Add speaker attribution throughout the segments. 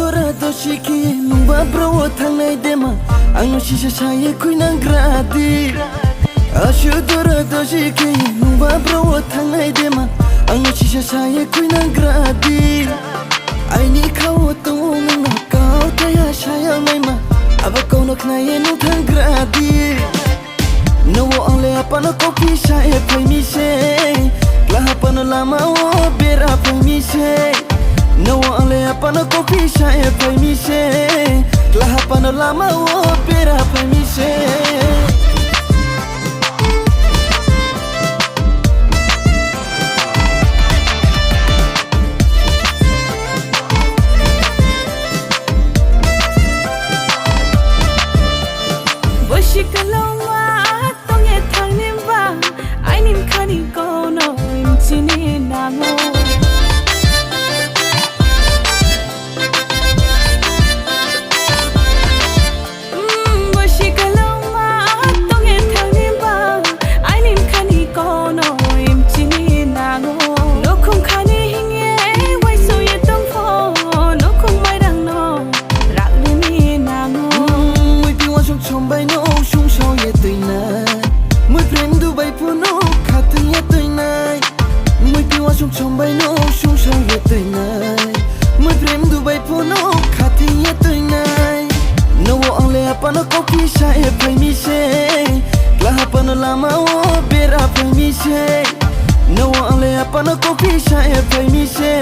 Speaker 1: Dora doshiki numba bro thangnai dema angno shisha chaye kuinang gradi Dora doshiki numba bro thangnai dema angno shisha chaye kuinang gradi Aini khaw tong na kaw taya shaya mai ma aba kono knaye nu thang gradi No only apana kopi shaye phai mi se la apana lama o bera phai mi se No only apana kopi shaye phai mi se la apana lama o bera phai mi se Trong bay nô sung sâu về tới nay mới prem Dubai puno khati ye tới nay No on le apana kopi shae phai mi se la apana lama o bera phai mi se No on le apana kopi shae phai mi se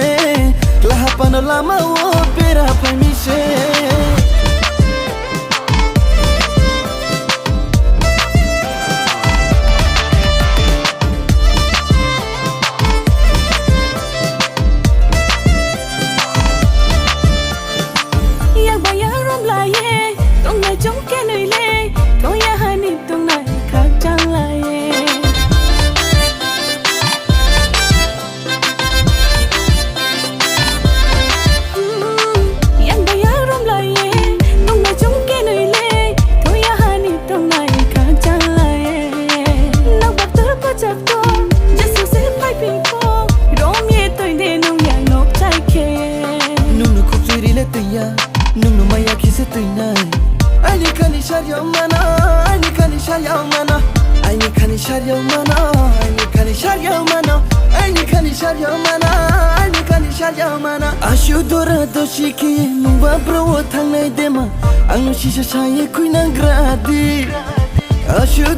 Speaker 1: la apana lama o bera phai mi se Nung no maya kise tui nai Ai ni kani sharyao mana Ai ni kani sharyao mana Ai ni kani sharyao mana Ai ni kani sharyao mana Ai ni kani sharyao mana Ai ni kani sharyao mana Dora doshiki numba bro thangnai dema angno shisha chaye kuinang gradi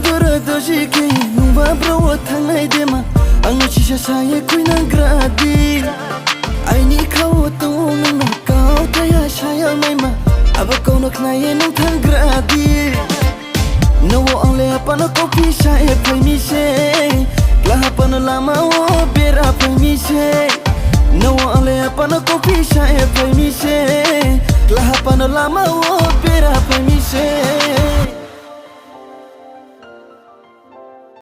Speaker 1: Dora doshiki numba bro thangnai dema angno shisha chaye kuinang gradi Ai ni khaw tong na kaw taya shaya mai ma aba kono knaye nu thang gradi No only apana kopi shaye phai mi se la apana lama o bera phai mi se No only apana kopi shaye phai mi se la apana lama o bera phai mi se